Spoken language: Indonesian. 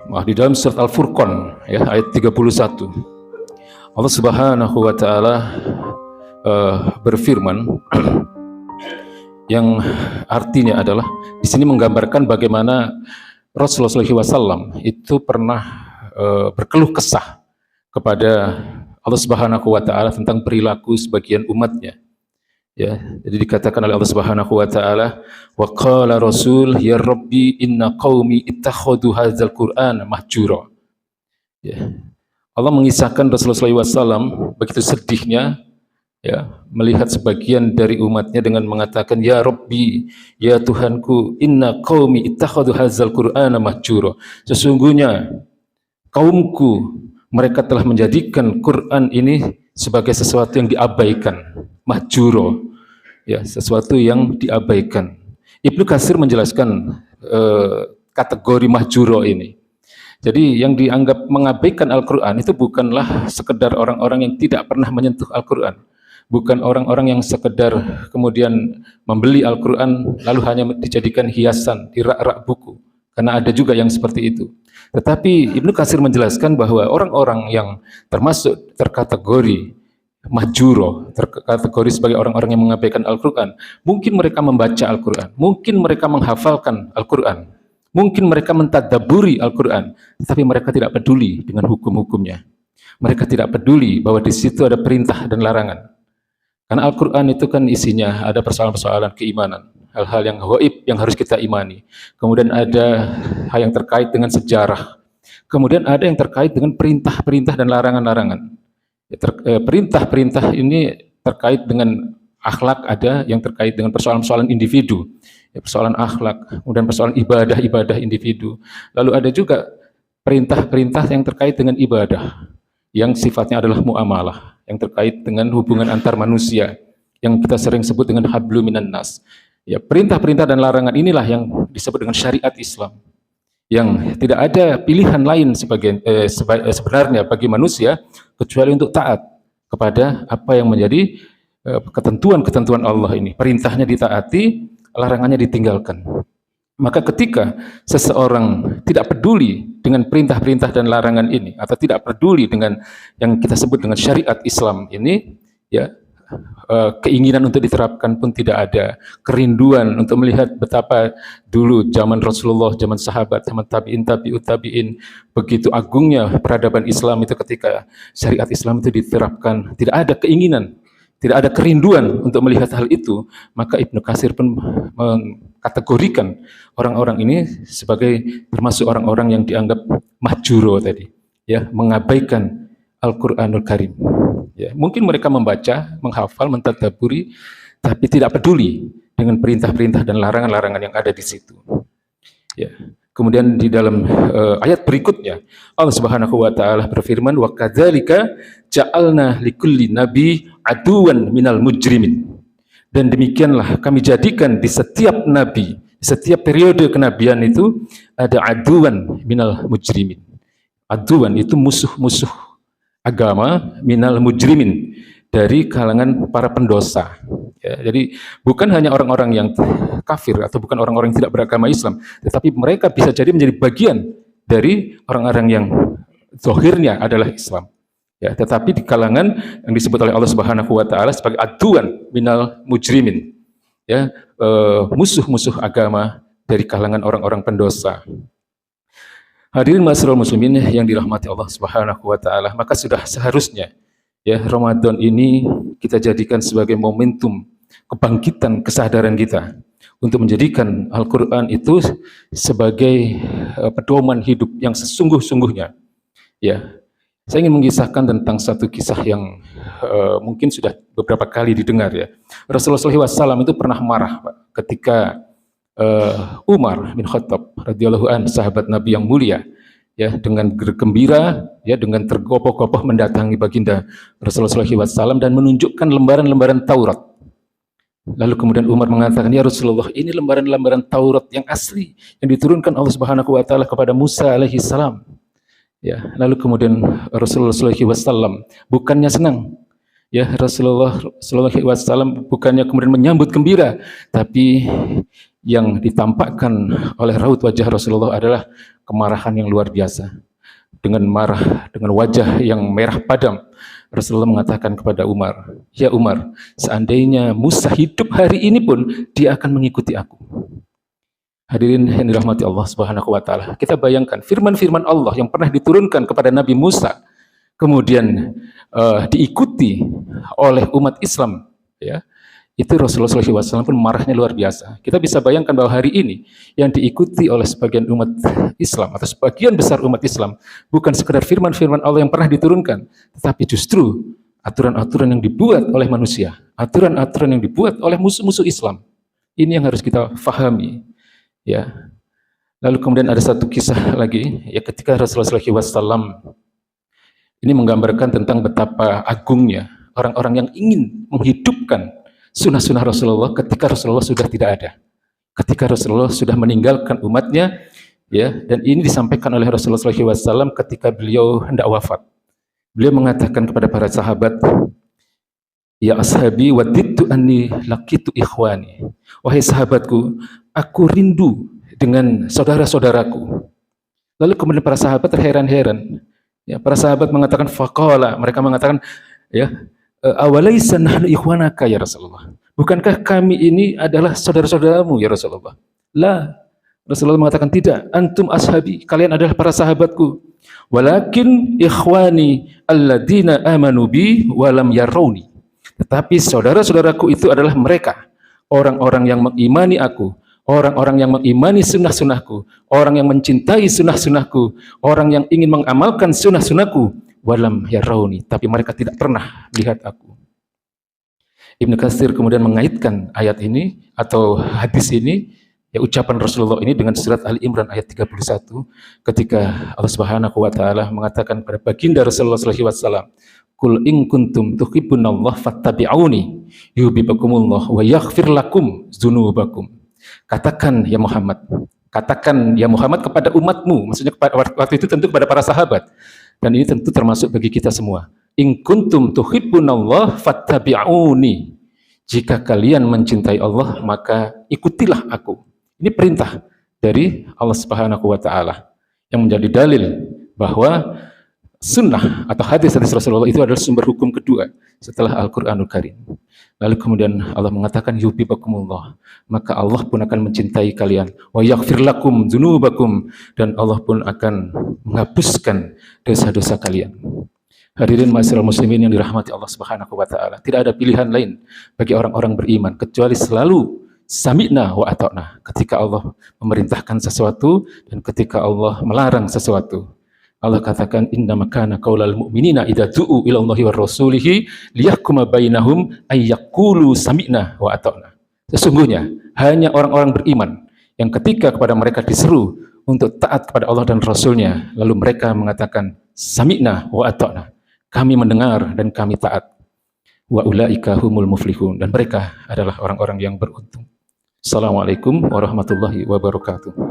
Di dalam surat Al-Furqan ya ayat 31 Allah Subhanahu wa taala berfirman yang artinya adalah di sini menggambarkan bagaimana Rasulullah SAW itu pernah berkeluh kesah kepada Allah Subhanahu wa taala tentang perilaku sebagian umatnya. Ya, jadi dikatakan oleh Allah Subhanahu wa taala, wa qala Rasul ya Rabbi inna qaumi ittakhadhu hadzal Qur'ana mahjura. Ya. Allah mengisahkan Rasulullah SAW begitu sedihnya ya melihat sebagian dari umatnya dengan mengatakan ya Rabbi ya Tuhanku inna qaumi ittakhadhu hadzal Qur'ana mahjura. Sesungguhnya kaumku mereka telah menjadikan Quran ini sebagai sesuatu yang diabaikan, mahjuro, ya sesuatu yang diabaikan. Ibnu Katsir menjelaskan kategori mahjuro ini. Jadi yang dianggap mengabaikan Al-Quran itu bukanlah sekedar orang-orang yang tidak pernah menyentuh Al-Quran, bukan orang-orang yang sekedar kemudian membeli Al-Quran lalu hanya dijadikan hiasan di rak-rak buku, karena ada juga yang seperti itu. Tetapi Ibnu Katsir menjelaskan bahwa orang-orang yang termasuk terkategori mahjuro, terkategori sebagai orang-orang yang mengabaikan Al-Quran, mungkin mereka membaca Al-Quran, mungkin mereka menghafalkan Al-Quran, mungkin mereka mentadaburi Al-Quran, tetapi mereka tidak peduli dengan hukum-hukumnya. Mereka tidak peduli bahwa di situ ada perintah dan larangan. Karena Al-Quran itu kan isinya ada persoalan-persoalan keimanan, hal-hal yang gaib yang harus kita imani. Kemudian ada hal yang terkait dengan sejarah. Kemudian ada yang terkait dengan perintah-perintah dan larangan-larangan. Perintah-perintah ini terkait dengan akhlak, ada yang terkait dengan persoalan-persoalan individu, persoalan akhlak, kemudian persoalan ibadah-ibadah individu. Lalu ada juga perintah-perintah yang terkait dengan ibadah, yang sifatnya adalah muamalah, yang terkait dengan hubungan antar manusia, yang kita sering sebut dengan hablum minan nas. Ya, perintah-perintah dan larangan inilah yang disebut dengan syariat Islam, yang tidak ada pilihan lain sebenarnya bagi manusia kecuali untuk taat kepada apa yang menjadi ketentuan-ketentuan Allah ini. Perintahnya ditaati, larangannya ditinggalkan. Maka ketika seseorang tidak peduli dengan perintah-perintah dan larangan ini, atau tidak peduli dengan yang kita sebut dengan syariat Islam ini, ya keinginan untuk diterapkan pun tidak ada, kerinduan untuk melihat betapa dulu zaman Rasulullah, zaman sahabat, zaman tabi'in, tabi'ut tabi'in, begitu agungnya peradaban Islam itu ketika syariat Islam itu diterapkan, tidak ada keinginan, tidak ada kerinduan untuk melihat hal itu. Maka Ibnu Katsir pun mengkategorikan orang-orang ini sebagai termasuk orang-orang yang dianggap mahjuro tadi, ya, mengabaikan Al-Qur'anul Karim. Ya, mungkin mereka membaca, menghafal, mentadaburi, tapi tidak peduli dengan perintah-perintah dan larangan-larangan yang ada di situ. Ya. Kemudian di dalam ayat berikutnya Allah Subhanahu wa taala berfirman, wa kadzalika ja'alna likulli nabi aduwan minal mujrimin. Dan demikianlah kami jadikan di setiap nabi, di setiap periode kenabian itu ada aduwan minal mujrimin. Aduwan itu musuh-musuh agama, minal mujrimin, dari kalangan para pendosa. Ya, jadi bukan hanya orang-orang yang kafir atau bukan orang-orang yang tidak beragama Islam, tetapi mereka bisa jadi menjadi bagian dari orang-orang yang zahirnya adalah Islam. Ya, tetapi di kalangan yang disebut oleh Allah Subhanahu wa taala sebagai aduan minal mujrimin. Ya, musuh-musuh agama dari kalangan orang-orang pendosa. Hadirin ma'asyiral muslimin yang dirahmati Allah Subhanahu wa taala, maka sudah seharusnya ya Ramadan ini kita jadikan sebagai momentum kebangkitan kesadaran kita untuk menjadikan Al-Qur'an itu sebagai pedoman hidup yang sesungguh-sungguhnya. Ya. Saya ingin mengisahkan tentang satu kisah yang mungkin sudah beberapa kali didengar ya. Rasulullah SAW itu pernah marah, Pak, ketika Umar bin Khattab radhiyallahu anhu, sahabat Nabi yang mulia, ya, dengan bergembira, ya, dengan tergopoh-gopoh mendatangi baginda Rasulullah SAW dan menunjukkan lembaran-lembaran Taurat. Lalu kemudian Umar mengatakan, ya Rasulullah, ini lembaran-lembaran Taurat yang asli yang diturunkan Allah Subhanahu wa taala kepada Musa alaihi salam. Ya, lalu kemudian Rasulullah SAW bukannya senang, Ya, Rasulullah Shallallahu Alaihi Wasallam bukannya kemudian menyambut gembira, tapi yang ditampakkan oleh raut wajah Rasulullah adalah kemarahan yang luar biasa. Dengan marah, dengan wajah yang merah padam, Rasulullah mengatakan kepada Umar, "Ya Umar, seandainya Musa hidup hari ini pun dia akan mengikuti aku." Hadirin yang dirahmati Allah Subhanahu wa taala. Kita bayangkan firman-firman Allah yang pernah diturunkan kepada Nabi Musa kemudian diikuti oleh umat Islam, ya. Itu Rasulullah SAW pun marahnya luar biasa. Kita bisa bayangkan bahwa hari ini yang diikuti oleh sebagian umat Islam atau sebagian besar umat Islam bukan sekedar firman-firman Allah yang pernah diturunkan, tetapi justru aturan-aturan yang dibuat oleh manusia, aturan-aturan yang dibuat oleh musuh-musuh Islam. Ini yang harus kita fahami, ya. Lalu kemudian ada satu kisah lagi, ya, ketika Rasulullah SAW ini menggambarkan tentang betapa agungnya orang-orang yang ingin menghidupkan sunnah-sunnah Rasulullah ketika Rasulullah sudah tidak ada, ketika Rasulullah sudah meninggalkan umatnya, ya. Dan ini disampaikan oleh Rasulullah SAW ketika beliau hendak wafat. Beliau mengatakan kepada para sahabat, "Ya ashabi wadidtu anni laqitu ikhwani." Wahai sahabatku, aku rindu dengan saudara-saudaraku. Lalu kemudian para sahabat terheran-heran. Ya, para sahabat mengatakan faqala, mereka mengatakan, ya, "Awalaisa nahnu ikhwanaka ya Rasulullah?" Bukankah kami ini adalah saudara-saudaramu ya Rasulullah? La. Rasulullah mengatakan, tidak, antum ashabi, kalian adalah para sahabatku. Walakin ikhwani alladzina amanu bi walam yarawni. Tetapi saudara-saudaraku itu adalah mereka, orang-orang yang mengimani aku, orang-orang yang mengimani sunnah-sunnahku, orang yang mencintai sunnah-sunnahku, orang yang ingin mengamalkan sunnah-sunnahku, walam yarawni, tapi mereka tidak pernah melihat aku. Ibnu Katsir kemudian mengaitkan ayat ini atau hadis ini, ya, ucapan Rasulullah ini dengan surat Ali Imran ayat 31 ketika Allah Subhanahu wa taala mengatakan kepada baginda Rasulullah sallallahu alaihi wasallam, "Qul in kuntum tuhibbunallah fattabi'uni yuhibbukumullah wa yaghfir lakum dzunubakum." Katakan ya Muhammad, katakan ya Muhammad kepada umatmu, maksudnya waktu itu tentu kepada para sahabat, dan ini tentu termasuk bagi kita semua. In kuntum tuhibbunallah fattabi'uni. Jika kalian mencintai Allah, maka ikutilah aku. Ini perintah dari Allah Subhanahu wa taala yang menjadi dalil bahwa sunnah atau hadis-hadis Rasulullah itu adalah sumber hukum kedua setelah Al-Qur'anul Karim. Lalu kemudian Allah mengatakan yuhibbukumullah, maka Allah pun akan mencintai kalian. Wa yaghfir lakum dzunubakum, dan Allah pun akan menghapuskan dosa-dosa kalian. Hadirin ma'asyiral muslimin yang dirahmati Allah Subhanahu wa taala. Tidak ada pilihan lain bagi orang-orang beriman kecuali selalu sami'na wa ata'na ketika Allah memerintahkan sesuatu dan ketika Allah melarang sesuatu. Allah katakan innama kana qaulal mu'minina idza du'u ila Allahi war rasulihi liyahkuma bainahum ay yaqulu sami'na wa ata'na. Sesungguhnya hanya orang-orang beriman yang ketika kepada mereka diseru untuk taat kepada Allah dan Rasulnya, lalu mereka mengatakan sami'na wa ata'na, kami mendengar dan kami taat. Wa ulaika humul muflihun, dan mereka adalah orang-orang yang beruntung. Assalamualaikum warahmatullahi wabarakatuh.